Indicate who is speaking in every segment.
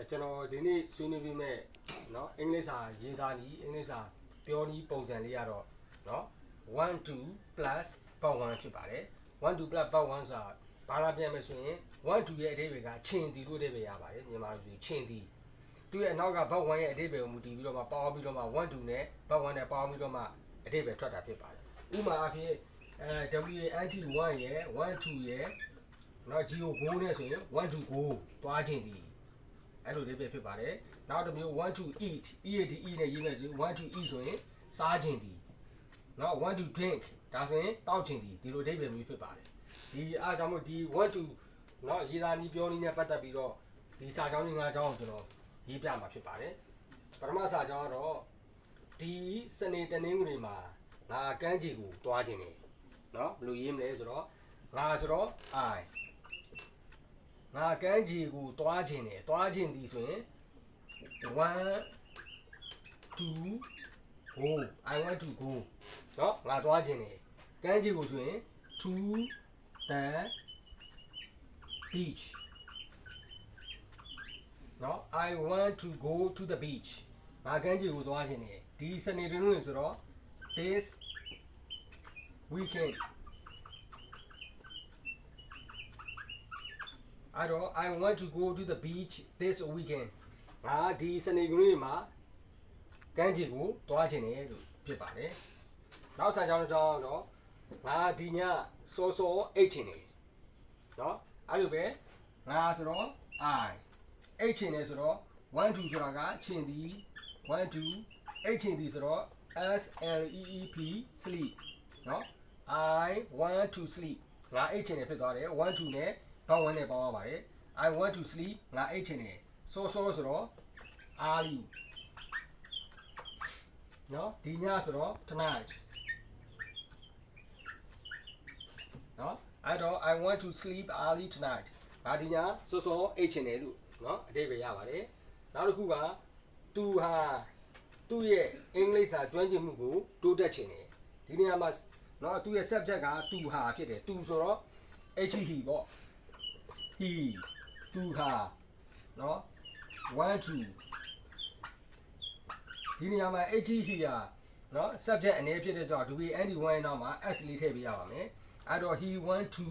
Speaker 1: ကျွန်တော်ဒီနေ့ဆွေးနွေးပြီးမဲ့เนาะအင်္ဂလိပ်စာရေးသားနည်းအင်္ဂလိပ်စာပြောနည်းပုံစံလေးရတော့เนาะ1 2 plus power 1ဖြစ်ပါတယ်1 2 plus power 1ဆိုတာဘာလာပြန်မယ်ဆိုရင်1 2ရဲ့အဓိပ္ပာယ်ကချင်းတီလို့အဓိပ္ပာယ်ရပါတယ်မြန်မာလိုဆိုချင်းတီသူရဲ့အနောက်က power 1ရဲ့အဓိပ္ပာယ်ကိုမူတည်ပြီးတော့မှပေါင်းပြီးတော့မှ1 2နဲ့ power 1နဲ့ပေါင်းပြီးတော့မှအဓိပ္ပာယ်ထွက်တာဖြစ်ပါတယ်ဥပမာအဖြစ်WANT1 ရဲ့1 2ရဲ့เนาะ GO 9နဲ့ဆိုရင်1 2 go သွားခြင်းတီအဲ့လိုလေးပဲဖြစ်ပါတယ်နောက်တစ်မျိုး1 to eat eat နဲ့ရေးမယ်ဆိုရင်1 to eat ဆိုရင်စားခြင်းဒီနောက်1 to drink ဒါဆိုရင်တောက်ခြင်းဒီလိုအဓိပ္ပာယ်မျိုးဖြစ်ပါတယ်ဒီအားကြောင့်မို့ဒီ1 to เนาะရေးသားနည်းပြောနည်းနဲ့ပတ်သက်ပြီးတော့ဒီစာကြောင်းတွေ၅ကြောင်းကိုကျွန်တော်ရေးပြမှာဖြစ်ပါတယ်ပထမစာကြောင်းကတော့ဒီစနေတနင်္ဂနွေမှာငါကမ်းခြေကိုတွားခြင်းနေเนาะဘယ်လိုရေးမလဲဆိုတော့ငါဆိုတော့ Iငါကမ်းခြေကိုတွားခြင်းတယ်တွားခြင်းဒီဆိုရင်1 2 go I want to go เนาะငါတွားခြင်းတယ်ကမ်းခြေကိုဆိုရင်2 the beach เนาะ I want to go to the beach ငါကမ်းခြေကိုတွားခြင်းတယ်ဒီစနေနေ့ဆိုတော့ this weekend I want to go to the beach this weekend ငါဒီစနေနေ့မှာကမ်းခြေကိုတွားခြင်းတယ်လို့ဖြစ်ပါတယ်နောက်ဆက်ကြောင်းတော့ငါဒီညစောစောအိတ်ခြင်းတယ်เนาะအဲ့လိုပဲငါဆိုတော့ I အိတ်ခြင်းတယ်ဆိုတော့1 2ဆိုတာကခြင်းဒီ1 2အိတ်ခြင်းဒီဆိုတော့ sleep sleep เนาะ I want to sleep ငါအိတ်ခြင်းတယ်ဖြစ်သွားတယ်1 2နဲ့ဘောင်းဝန်းနဲ့ပေါင်းရပါတယ် I want to sleep ငါအိတ်ခြင်းတယ်စောစောဆိုတော့ early เนาะဒီညဆိုတော့ tonight เนาะအဲ့တော့ I want to sleep early tonight ငါဒီညစောစောအိတ်ခြင်းတယ်လို့เนาะအဓိပ္ပာယ်ရပါတယ်နောက်တစ်ခုကသူဟာသူ့ရဲ့အင်္ဂလိပ်စာကျွမ်းကျင်မှုကိုတိုးတက်ခြင်းတယ်ဒီနေရာမှာเนาะသူ့ရဲ့ subject ကသူဟာဖြစ်တယ်သူဆိုတော့ he ပေါ့he သူဟာเนาะ1 2ဒီနေရာမှာ he ဟာเนาะ subject အနေဖြစ်တဲ့ကြောင့် do and one နောက်မှာ s လေးထည့်ပေးရပါမယ်အဲ့တော့ he want to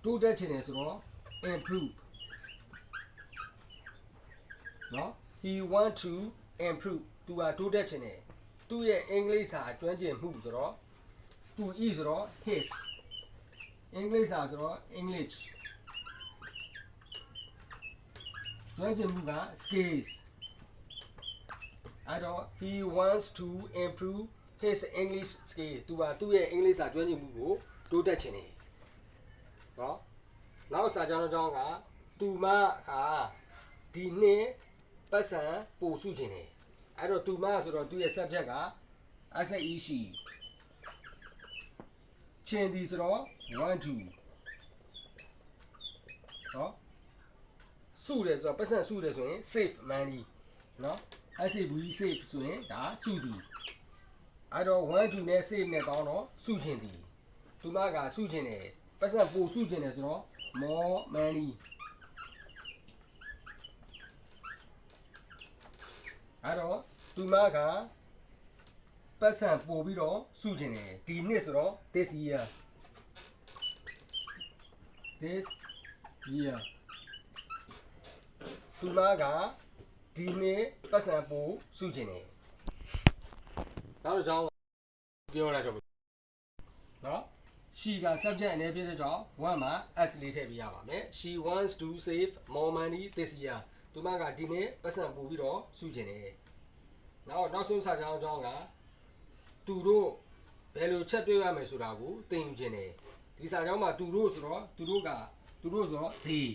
Speaker 1: တိုးတက်ခြင်းတယ်ဆိုတော့ improve เนาะ he want to improve သူဟာတိုးတက်ခြင်းတယ်သူ့ရဲ့အင်္ဂလိပ်စာကျွမ်းကျင်မှုဆိုတော့သူ e ဆိုတော့ his အင်္ဂလိပ်စာဆိုတော့ English ကျွမ်းကျင်မှုက skills အဲ့တော့ he wants to improve his English skill သူဟာသူ့ရဲ့အင်္ဂလိပ်စာကျွမ်းကျင်မှုကိုတိုးတက်ခြင်းတယ်เนาะနောက်စာကြောင်းကသူမဟာဒီနှစ်ပတ်စံပို့စုခြင်းတယ်အဲ့တော့သူမဆိုတော့သူ့ရဲ့ subject က SAE ရှိချင်းဒီဆိုတော့1 2เนาะစုတယ်ဆိုတော့ပတ်စံစုတယ်ဆိုရင် save money เนาะ SAV save ဆိုရင်ဒါစုသည်အဲ့တော့1 2နဲ့ save နဲ့ပေါင်းတော့စုချင်းသည်သူမကစုချင်းတယ်ပတ်စံပို့စုချင်းတယ်ဆိုတော့ more money အဲ့တော့သူမကပတ်စံပို့ပြီးတော့စုချင်းတယ်ဒီနှစ်ဆိုတော့ this year သူမကဒီနေ့ပတ်စံပို့စုခြင်းတယ်နောက်တော့ကြောင်းပြောလိုက်တော့เนาะ she က subject အနေဖြစ်တဲ့ကြောင့်1မှာ s လေးထည့်ပေးရပါမယ် she wants to save more money this year သူမကဒီနေ့ပတ်စံပို့ပြီးတော့စုခြင်းတယ်နောက်ဆုံးစာကြောင်းကသူတို့ဘယ်လိုချက်ပြောရမယ်ဆိုတာကိုသင်ယူခြင်းတယ်ဒီစာကြောင်းမှာသူတို့ဆိုတော့သူတို့ဆိုတော့ they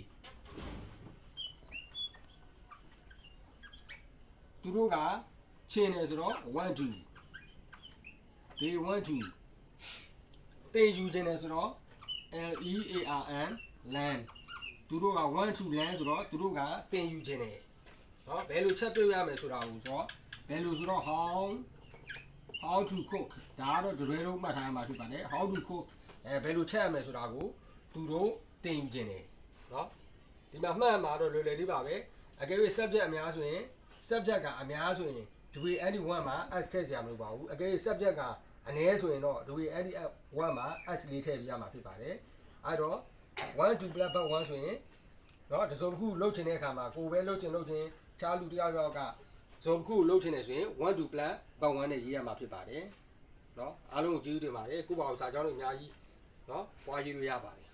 Speaker 1: သူတို့ကချင်းတယ်ဆိုတော့ want to they want to သင်ယူခြင်းတယ်ဆိုတော့ learn land သူတို့က want to learn ဆိုတော့သူတို့ကသင်ယူခြင်းတယ်เนาะဘယ်လိုချက်တွေ့ရမယ်ဆိုတာကိုဆိုတော့ဘယ်လိုဆိုတော့ how to cook ဒါကတော့တရွဲတော့မှတ်ထားမှာဖြစ်ပါတယ် how to cook ဘယ်လိုချက်ရမယ်ဆိုတာကိုသူတို့သင်ယူခြင်းတယ်เนาะဒီမှာမှတ်မှာတော့လွယ်လွယ်လေးပါပဲ အကယ်၍ subject အများဆိုရင် subject ကအများဆိုရင် degree any1 မှာ s ထည့်စရာမလိုပါဘူးအကယ်၍ subject ကအနည်းဆိုရင်တော့ degree any1 မှာ s လေးထည့်ပြရမှာဖြစ်ပါတယ်အဲ့တော့1 2 plus but 1ဆိုရင်เนาะတစုံတစ်ခုလှုပ်ချင်တဲ့အခါမှာကိုယ်ပဲလှုပ်ချင်ချားလူတယောက်ကဇုံတစ်ခုလှုပ်ချင်တယ်ဆိုရင်1 2 plus but 1နဲ့ရေးရမှာဖြစ်ပါတယ်เนาะအားလုံးကိုကျေးဇူးတင်ပါတယ်ကိုယ့်ဘာသာစာကြောင်းတွေအများကြီးเนาะပွားရေးလို့ရပါတယ်